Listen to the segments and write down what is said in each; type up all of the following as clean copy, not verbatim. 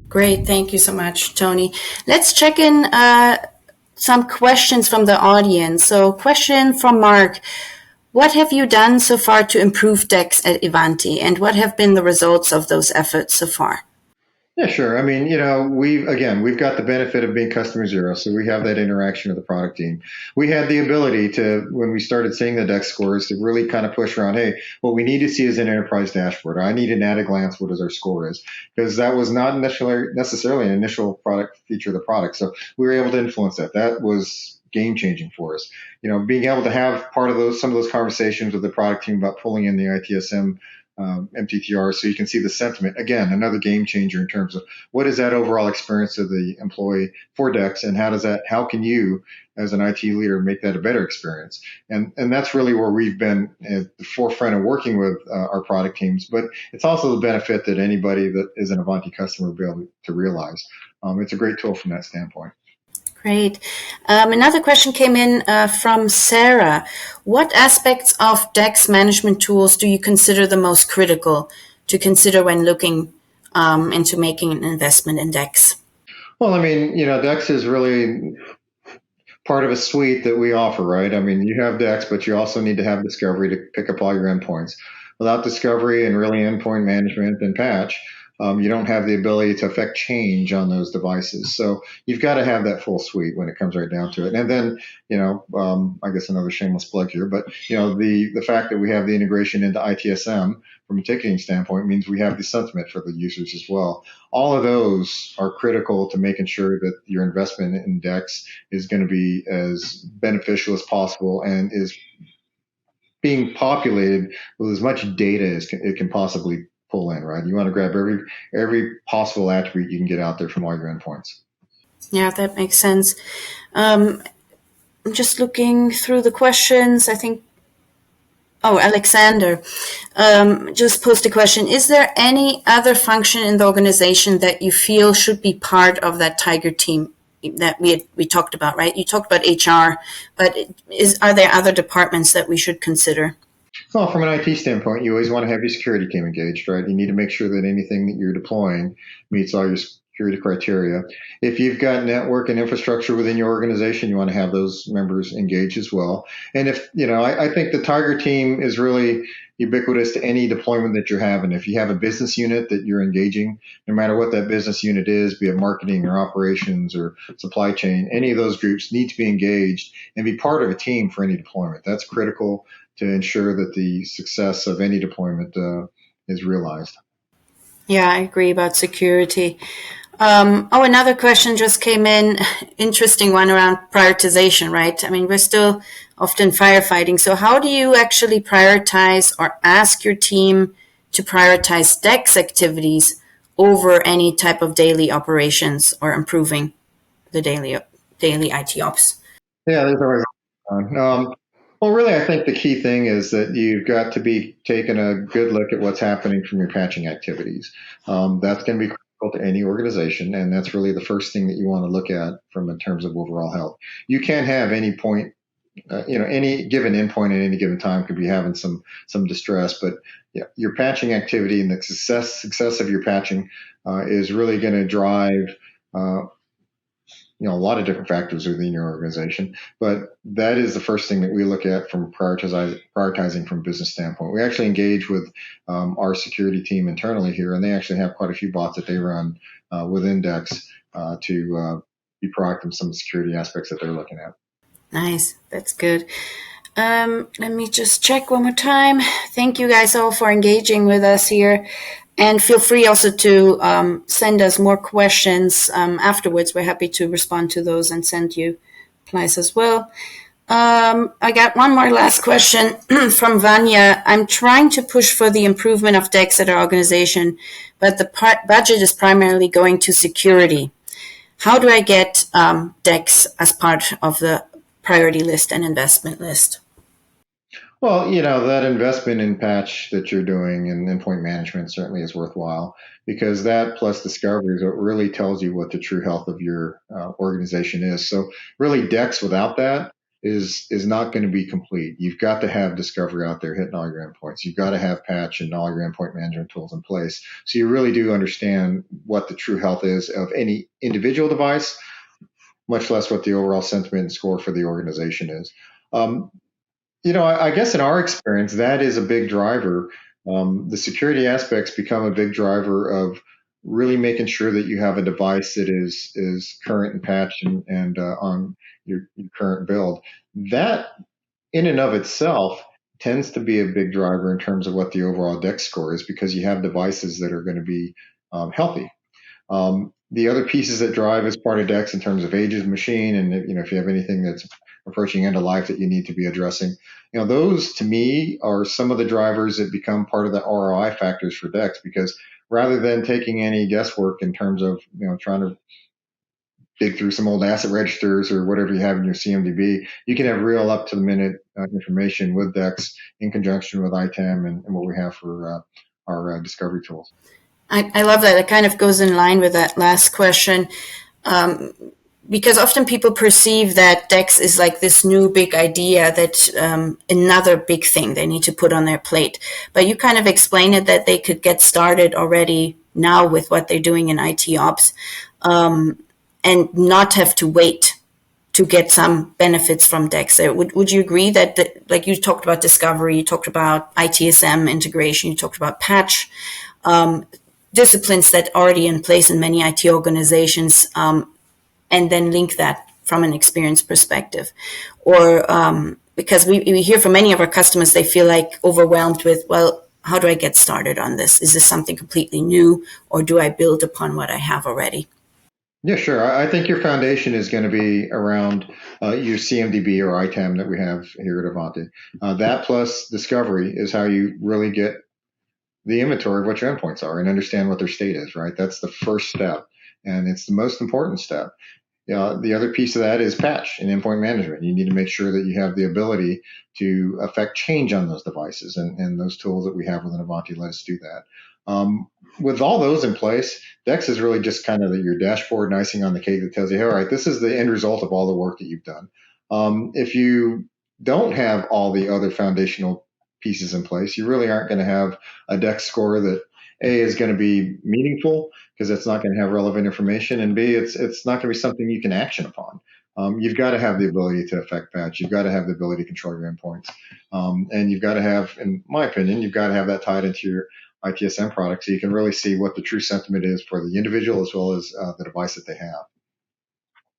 Great. Thank you so much, Tony. Let's check in some questions from the audience. So, question from Mark. What have you done so far to improve DEX at Ivanti, and what have been the results of those efforts so far? Yeah, sure. I mean, we've got the benefit of being customer zero, so we have that interaction with the product team. We had the ability to, when we started seeing the DEX scores, to really kind of push around, hey, what we need to see is an enterprise dashboard. I need an at a glance what is our score is, because that was not necessarily an initial product feature of the product. So we were able to influence that. That was game changing for us. Being able to have part of some of those conversations with the product team about pulling in the ITSM MTTR, so you can see the sentiment. Again, another game changer in terms of what is that overall experience of the employee for DEX, and how can you, as an IT leader, make that a better experience? And that's really where we've been at the forefront of working with our product teams. But it's also the benefit that anybody that is an Ivanti customer will be able to realize. It's a great tool from that standpoint. Great. Another question came in from Sarah. What aspects of DEX management tools do you consider the most critical to consider when looking into making an investment in DEX? Well, I mean, DEX is really part of a suite that we offer, right? I mean, you have DEX, but you also need to have discovery to pick up all your endpoints. Without discovery and really endpoint management and patch, you don't have the ability to affect change on those devices. So you've got to have that full suite when it comes right down to it. And then, I guess another shameless plug here, but the fact that we have the integration into ITSM from a ticketing standpoint means we have the sentiment for the users as well. All of those are critical to making sure that your investment in DEX is going to be as beneficial as possible and is being populated with as much data as it can possibly pull in, right? You want to grab every possible attribute you can get out there from all your endpoints. Yeah, that makes sense. I'm just looking through the questions. I think, Alexander just posed a question. Is there any other function in the organization that you feel should be part of that Tiger team that we talked about, right? You talked about HR, but are there other departments that we should consider? Well, from an IT standpoint, you always want to have your security team engaged, right? You need to make sure that anything that you're deploying meets all your security criteria. If you've got network and infrastructure within your organization, you want to have those members engaged as well. And if, I think the Tiger team is really ubiquitous to any deployment that you're having. If you have a business unit that you're engaging, no matter what that business unit is, be it marketing or operations or supply chain, any of those groups need to be engaged and be part of a team for any deployment. That's critical to ensure that the success of any deployment is realized. Yeah, I agree about security. Another question just came in. Interesting one around prioritization, right? I mean, we're still often firefighting. So how do you actually prioritize or ask your team to prioritize DEX activities over any type of daily operations or improving the daily IT ops? Yeah, there's always well, really, I think the key thing is that you've got to be taking a good look at what's happening from your patching activities. That's going to be critical to any organization, and that's really the first thing that you want to look at from in terms of overall health. You can't have any point, any given endpoint at any given time could be having some distress, but your patching activity and the success of your patching is really going to drive a lot of different factors within your organization, but that is the first thing that we look at from prioritizing from a business standpoint. We actually engage with our security team internally here, and they actually have quite a few bots that they run within DEX to be proactive in some of the security aspects that they're looking at. Nice. That's good. Let me just check one more time. Thank you guys all for engaging with us here. And feel free also to send us more questions afterwards. We're happy to respond to those and send you replies as well. I got one more last question from Vanya. I'm trying to push for the improvement of DEX at our organization, but the budget is primarily going to security. How do I get DEX as part of the priority list and investment list? Well, that investment in patch that you're doing and endpoint management certainly is worthwhile, because that plus discovery is what really tells you what the true health of your organization is. So really DEX without that is not going to be complete. You've got to have discovery out there hitting all your endpoints. You've got to have patch and all your endpoint management tools in place. So you really do understand what the true health is of any individual device, much less what the overall sentiment and score for the organization is. Um, I guess in our experience, that is a big driver. The security aspects become a big driver of really making sure that you have a device that is current and patched and on your current build. That in and of itself tends to be a big driver in terms of what the overall DEX score is because you have devices that are going to be healthy. The other pieces that drive as part of DEX in terms of age of the machine, and if you have anything that's approaching end of life that you need to be addressing, those to me are some of the drivers that become part of the ROI factors for DEX because rather than taking any guesswork in terms of trying to dig through some old asset registers or whatever you have in your CMDB, you can have real up to the minute information with DEX in conjunction with ITAM and what we have for our discovery tools. I love that. It kind of goes in line with that last question. Because often people perceive that DEX is like this new big idea, that another big thing they need to put on their plate. But you kind of explain it that they could get started already now with what they're doing in IT ops, and not have to wait to get some benefits from DEX. Would you agree that, like you talked about discovery, you talked about ITSM integration, you talked about patch, disciplines that are already in place in many IT organizations, and then link that from an experience perspective? Or because we hear from many of our customers, they feel like overwhelmed with, well, how do I get started on this? Is this something completely new, or do I build upon what I have already? Yeah, sure. I think your foundation is going to be around your CMDB or ITAM that we have here at Ivanti. That plus discovery is how you really get the inventory of what your endpoints are and understand what their state is, right? That's the first step. And it's the most important step. The other piece of that is patch and endpoint management. You need to make sure that you have the ability to affect change on those devices, and those tools that we have within Ivanti let us do that. With all those in place, DEX is really just kind of your dashboard and icing on the cake that tells you, hey, all right, this is the end result of all the work that you've done. If you don't have all the other foundational pieces in place, you really aren't going to have a DEX score that A is going to be meaningful because it's not going to have relevant information, and B, it's not going to be something you can action upon. You've got to have the ability to affect patch. You've got to have the ability to control your endpoints, and you've got to have, in my opinion, you've got to have that tied into your ITSM product so you can really see what the true sentiment is for the individual as well as the device that they have.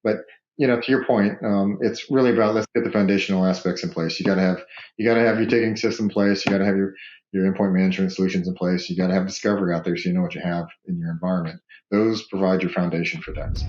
But to your point, it's really about let's get the foundational aspects in place. You got to have your ticketing system in place. You got to have your endpoint management solutions in place. You got to have discovery out there so you know what you have in your environment. Those provide your foundation for DEX.